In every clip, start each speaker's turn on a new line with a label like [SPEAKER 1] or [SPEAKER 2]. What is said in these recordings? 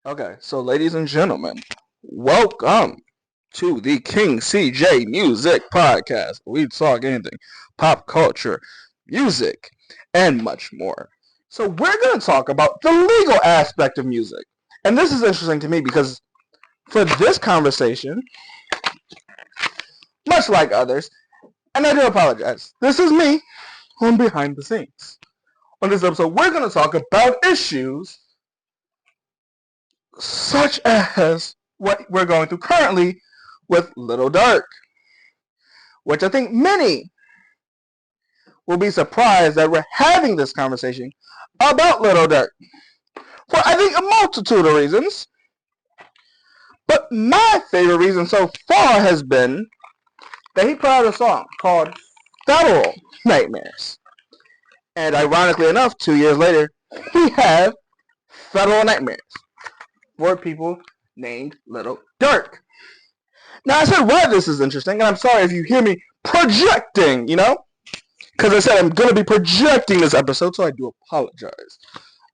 [SPEAKER 1] Okay, so ladies and gentlemen, welcome to the King CJ Music Podcast. We talk anything pop culture, music, and much more. So we're going to talk about the legal aspect of music. And this is interesting to me because for this conversation, much like others, and I do apologize, this is me on behind the scenes. On this episode, we're going to talk about issues such as what we're going through currently with Little Durk, which I think many will be surprised that we're having this conversation about Little Durk for I think a multitude of reasons. But my favorite reason so far has been that he put out a song called Federal Nightmares. And ironically enough, 2 years later, we have Federal Nightmares for people named Little Durk. Now, I said why this is interesting, and I'm sorry if you hear me projecting, because I said I'm going to be projecting this episode, so I do apologize.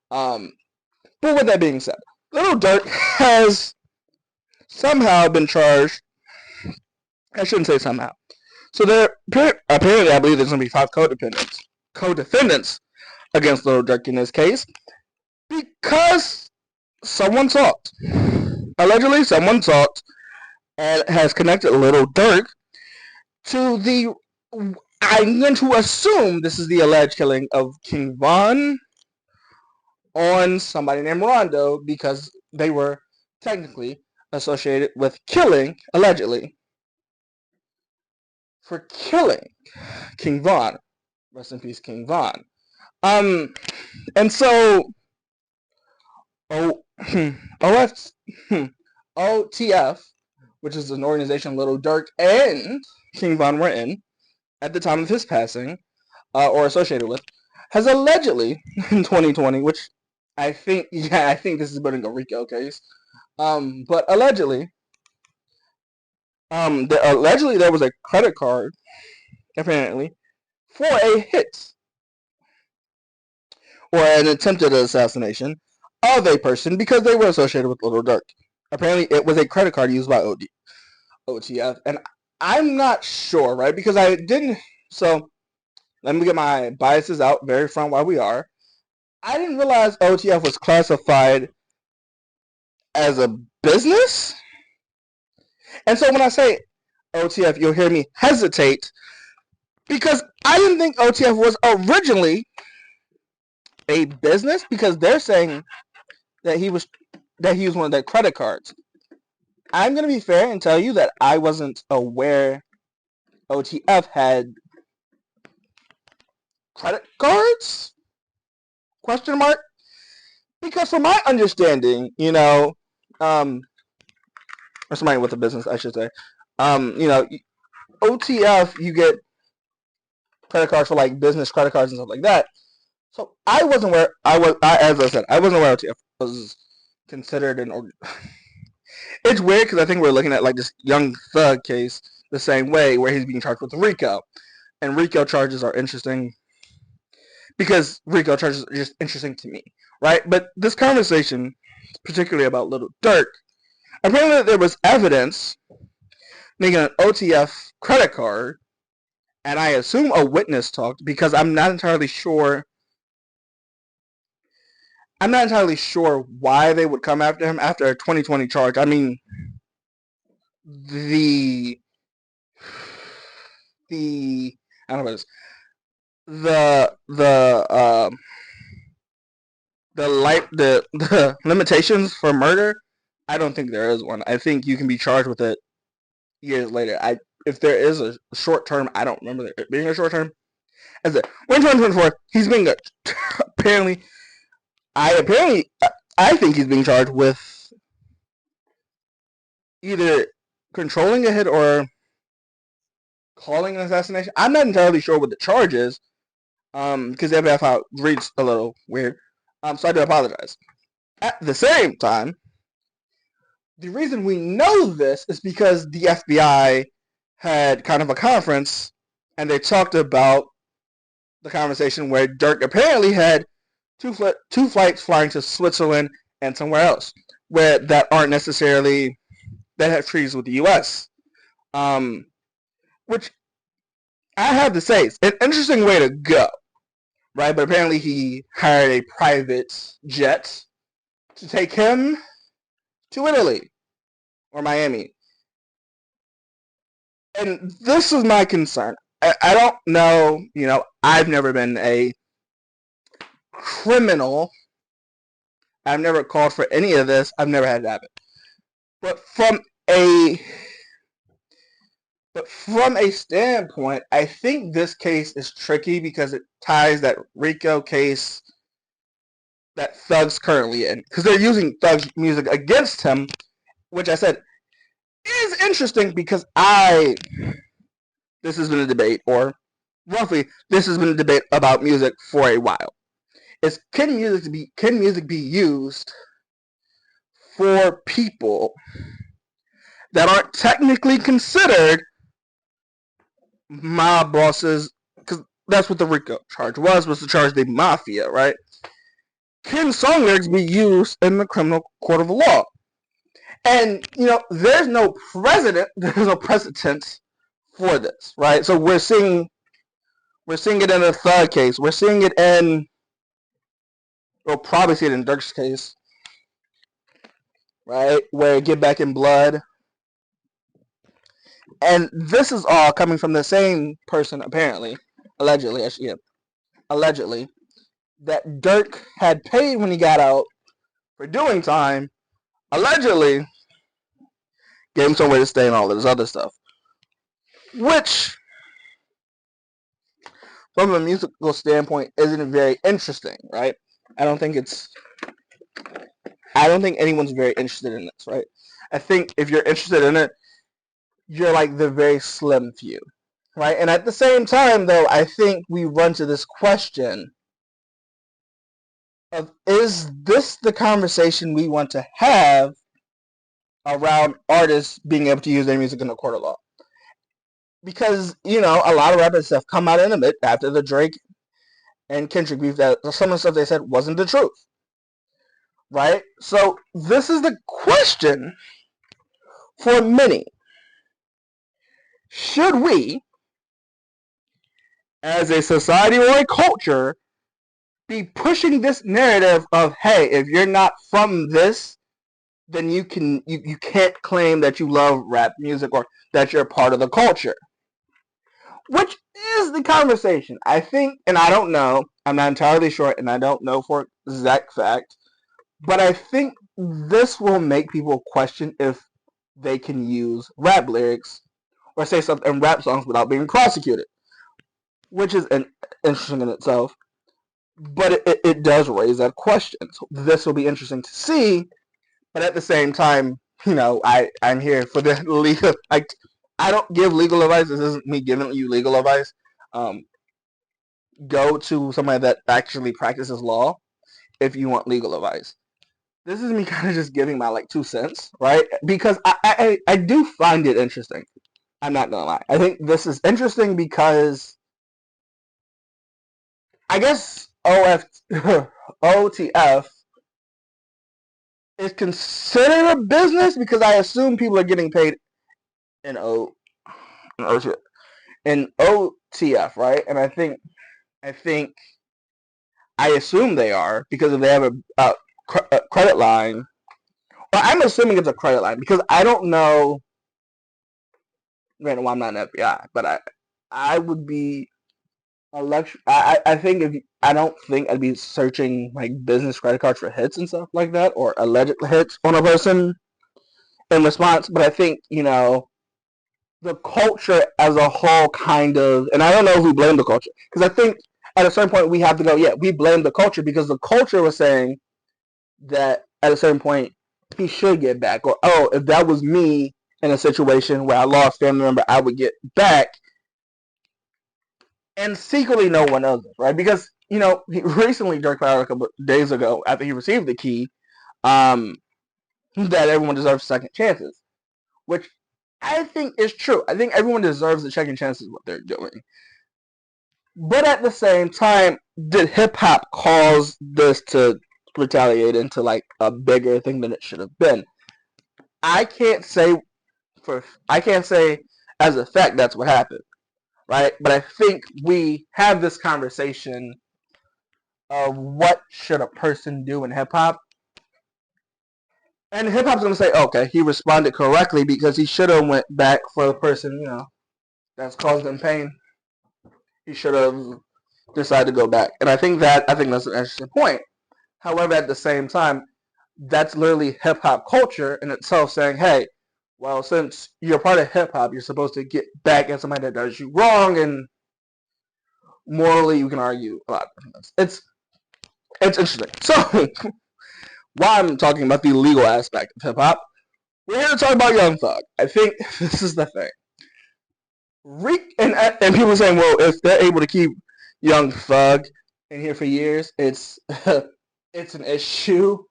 [SPEAKER 1] But with that being said, Little Durk has somehow been charged. I shouldn't say somehow. So there, apparently, I believe there's going to be 5 co-defendants against Little Durk in this case, because someone talked. Allegedly, someone talked and has connected Little Durk to the, I'm going to assume this is the alleged killing of King Von on somebody named Rondo, because they were technically associated with killing, allegedly, for killing King Von. Rest in peace, King Von. And so, OTF, which is an organization Little Durk and King Von were in at the time of his passing, or associated with, has allegedly in 2020, which I think this is been a RICO case, but allegedly there was a credit card, apparently, for a hit or an attempted assassination of a person because they were associated with Little Durk. Apparently, it was a credit card used by OTF, and I'm not sure, right? Because I didn't. So let me get my biases out very front while we are. I didn't realize OTF was classified as a business. And so when I say OTF, you'll hear me hesitate because I didn't think OTF was originally a business, because they're saying that he was one of their credit cards. I'm going to be fair and tell you that I wasn't aware OTF had credit cards? Question mark? Because from my understanding, or somebody with a business, I should say, OTF, you get credit cards for like business credit cards and stuff like that. So I wasn't aware. As I said, I wasn't aware OTF was considered an organ. It's weird because I think we're looking at like this Young Thug case the same way, where he's being charged with RICO, and RICO charges are interesting because RICO charges are just interesting to me, right? But this conversation, particularly about Little Durk, apparently there was evidence making an OTF credit card, and I assume a witness talked, because I'm not entirely sure why they would come after him after a 2020 charge. I mean, I don't know what it is. The limitations for murder, I don't think there is one. I think you can be charged with it years later. If there is a short term, I don't remember there being a short term. As it, when 2024, he's being apparently. I think he's being charged with either controlling a hit or calling an assassination. I'm not entirely sure what the charge is, because FFI reads a little weird. So I do apologize. At the same time, the reason we know this is because the FBI had kind of a conference, and they talked about the conversation where Durk apparently had two flights flying to Switzerland and somewhere else. where that aren't necessarily that have treaties with the U.S. Which I have to say, it's an interesting way to go, right? But apparently he hired a private jet to take him to Italy or Miami. And this is my concern. I don't know, I've never been a criminal. I've never called for any of this. I've never had it happen. But a from a standpoint, I think this case is tricky because it ties that RICO case that Thug's currently in. Because they're using Thug's music against him, which I said is interesting because this has been a debate, or roughly, this has been a debate about music for a while. Can music be used for people that aren't technically considered mob bosses? Because that's what the RICO charge was to charge the mafia, right? Can song lyrics be used in the criminal court of law? And there's no precedent for this, right? So we're seeing it in the Thug case. We're seeing it in, we'll probably see it in Durk's case, right? Where Get Back in Blood. And this is all coming from the same person, apparently, allegedly, that Durk had paid when he got out for doing time, allegedly gave him somewhere to stay and all of this other stuff. Which, from a musical standpoint, isn't very interesting, right? I don't think anyone's very interested in this, right? I think if you're interested in it, you're like the very slim few, right? And at the same time, though, I think we run to this question of, is this the conversation we want to have around artists being able to use their music in the court of law? Because, a lot of rappers have come out in a bit after the Drake and Kendrick beef that some of the stuff they said wasn't the truth, right? So this is the question for many. Should we, as a society or a culture, be pushing this narrative of, hey, if you're not from this, then you can't claim that you love rap music or that you're part of the culture? Which is the conversation, I think, and I don't know, I'm not entirely sure, and I don't know for exact fact, but I think this will make people question if they can use rap lyrics or say something in rap songs without being prosecuted, which is interesting in itself. But it does raise that question. So this will be interesting to see, but at the same time, I'm here for the legal. I don't give legal advice. This isn't me giving you legal advice. Go to somebody that actually practices law if you want legal advice. This is me kind of just giving my 2 cents, right? Because I do find it interesting. I'm not gonna lie. I think this is interesting because I guess OTF is considered a business because I assume people are getting paid in OTF, right? And I assume they are, because if they have a credit line, well, I'm assuming it's a credit line because I don't know. Granted, well, I'm not an FBI, but I would be I think I don't think I'd be searching business credit cards for hits and stuff like that, or alleged hits on a person in response. But I think the culture as a whole kind of, and I don't know if we blame the culture, because I think at a certain point we have to go, yeah, we blame the culture because the culture was saying that at a certain point he should get back, or if that was me in a situation where I lost a family member, I would get back. And secretly, no one knows this, right? Because recently, Durk found out a couple of days ago after he received the key, that everyone deserves second chances, which I think is true. I think everyone deserves a second chance is what they're doing. But at the same time, did hip hop cause this to retaliate into like a bigger thing than it should have been. I can't say as a fact that's what happened, right? But I think we have this conversation of what should a person do in hip hop. And hip hop's gonna say, okay, he responded correctly because he should have went back for the person, that's caused them pain. He should have decided to go back. And I think that's an interesting point. However, at the same time, that's literally hip hop culture in itself saying, hey, well, since you're part of hip hop, you're supposed to get back at somebody that does you wrong, and morally you can argue a lot of things. It's interesting. So while I'm talking about the legal aspect of hip hop, we're here to talk about Young Thug. I think this is the thing. And people are saying, well, if they're able to keep Young Thug in here for years, it's it's an issue.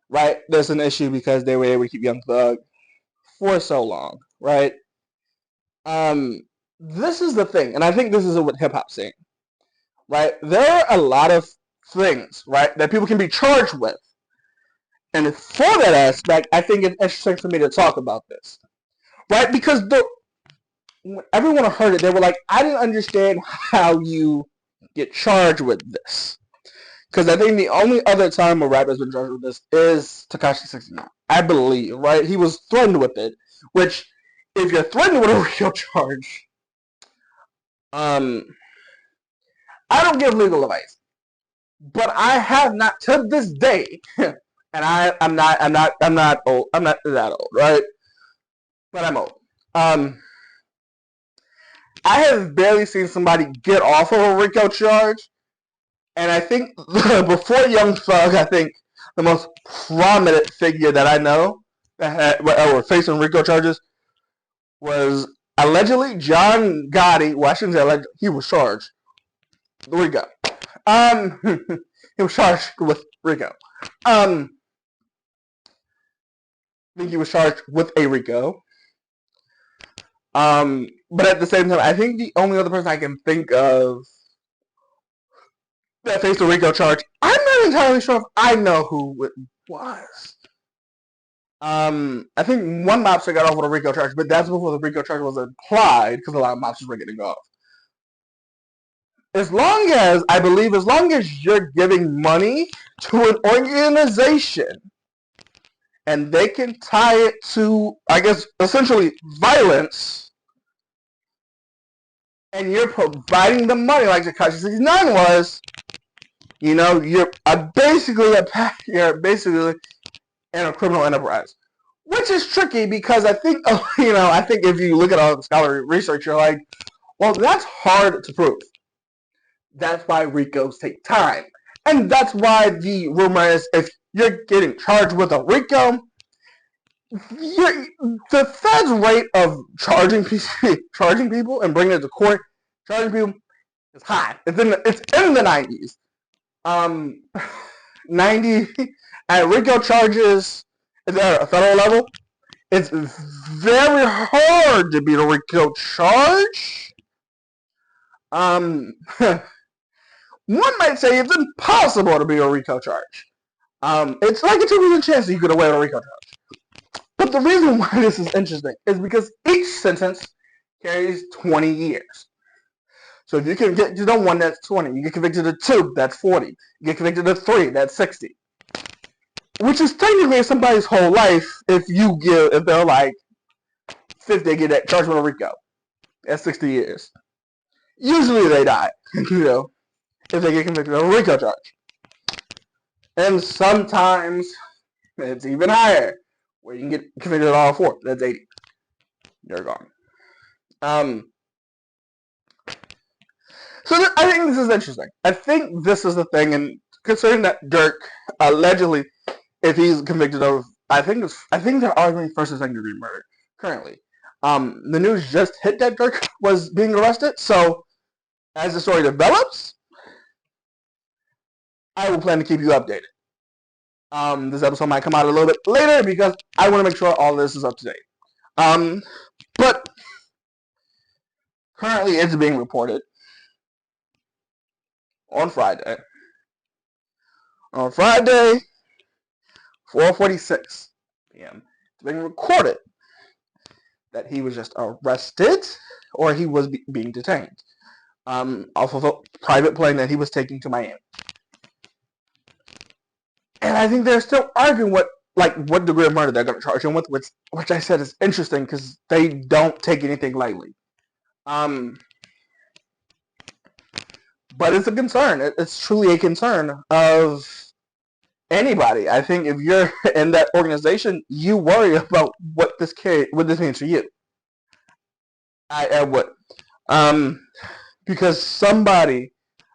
[SPEAKER 1] Right? There's an issue because they were able to keep Young Thug for so long, right? This is the thing, and I think this is what hip hop's saying, right? There are a lot of things, right, that people can be charged with. And for that aspect, I think it's interesting for me to talk about this, right? Because when everyone heard it, they were like, I didn't understand how you get charged with this. Because I think the only other time a rapper has been charged with this is Tekashi 69. I believe, right? He was threatened with it, which, if you're threatened with a real charge, I don't give legal advice, but I have not to this day, and I'm not old. I'm not that old, right? But I'm old. I have barely seen somebody get off of a RICO charge. And I think before Young Thug, I think the most prominent figure that I know that were facing RICO charges was allegedly John Gotti. Well, I shouldn't say allegedly. He was charged. RICO. He was charged with RICO. I think he was charged with a RICO. But at the same time, I think the only other person I can think of that faced a RICO charge, I'm not entirely sure if I know who it was. I think one mobster got off with a RICO charge, but that's before the RICO charge was applied because a lot of mobsters were getting off. As long as you're giving money to an organization and they can tie it to, I guess, essentially violence, and you're providing the money like Tekashi 69 was, you're basically in a criminal enterprise, which is tricky because I think if you look at all the scholarly research, you're like, well, that's hard to prove. That's why RICOs take time, and that's why the rumor is if you're getting charged with a RICO, the Fed's rate of charging people and bringing it to court, charging people is high. It's in the 90s. 90 at RICO charges at a federal level. It's very hard to beat a RICO charge. One might say it's impossible to beat a RICO charge. It's like a 2% chance that you could avoid a RICO charge. But the reason why this is interesting is because each sentence carries 20 years. So if you can get to the 1, that's 20. You get convicted of 2, that's 40. You get convicted of 3, that's 60. Which is technically somebody's whole life if they're like 50, they get charged with a RICO. That's 60 years. Usually they die, if they get convicted of a RICO charge. And sometimes it's even higher, where you can get convicted of all 4. That's 80. You're gone. So I think this is interesting. I think this is the thing, and considering that Durk allegedly, if he's convicted of, I think they're arguing first and second degree murder currently. The news just hit that Durk was being arrested. So as the story develops, I will plan to keep you updated. This episode might come out a little bit later because I want to make sure all this is up to date. But currently, it's being reported on Friday on Friday, 4:46 p.m. It's being recorded that he was just arrested or he was being detained off of a private plane that he was taking to Miami. And I think they're still arguing what degree of murder they're going to charge him with, which I said is interesting because they don't take anything lightly. But it's a concern. It's truly a concern of anybody. I think if you're in that organization, you worry about what this means for you. I would. Because somebody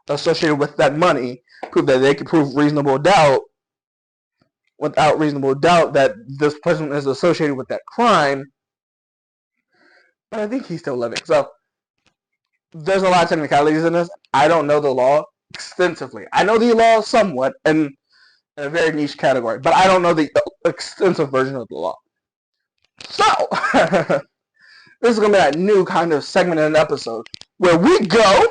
[SPEAKER 1] associated with that money proved that they could prove without reasonable doubt that this person is associated with that crime. But I think he's still living. So there's a lot of technicalities in this. I don't know the law extensively. I know the law somewhat in a very niche category, but I don't know the extensive version of the law. So this is going to be a new kind of segment in an episode where we go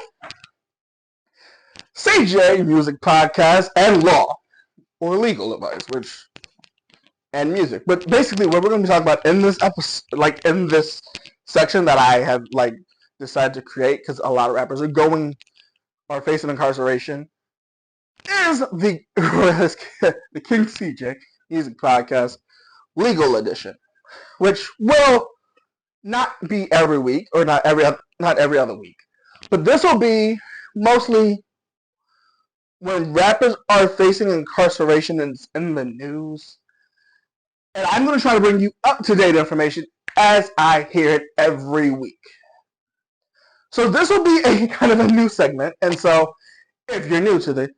[SPEAKER 1] CJ Music Podcast and Law or Legal Advice, and music. But basically what we're going to be talking about in this episode, in this section that I have decided to create because a lot of rappers are facing incarceration, is the King CJ Music Podcast Legal Edition, which will not be every week or not every other week, but this will be mostly when rappers are facing incarceration in the news, and I'm going to try to bring you up-to-date information as I hear it every week. So this will be a kind of a new segment, and so if you're new to the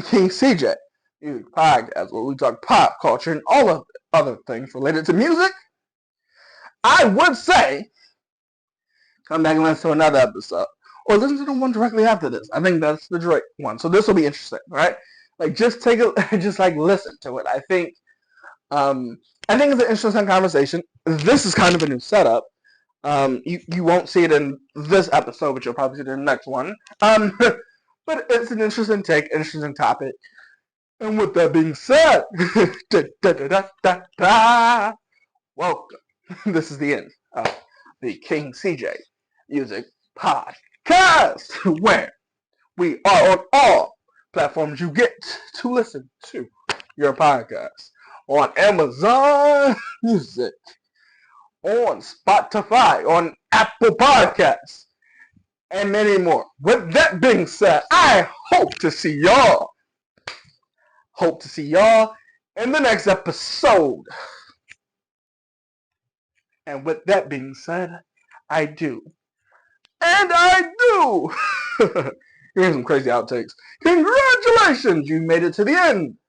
[SPEAKER 1] King CJ Music Podcast, where we talk pop culture and all of the other things related to music, I would say come back and listen to another episode, or listen to the one directly after this. I think that's the Drake one, so this will be interesting, right? Just listen to it. I think it's an interesting conversation. This is kind of a new setup. You won't see it in this episode, but you'll probably see it in the next one. But it's an interesting take, interesting topic. And with that being said, welcome. This is the end of the King CJ Music Podcast, where we are on all platforms you get to listen to your podcast. On Amazon Music, on Spotify, on Apple Podcasts, and many more. With that being said, I hope to see y'all in the next episode. And with that being said, I do. Here's some crazy outtakes. Congratulations, you made it to the end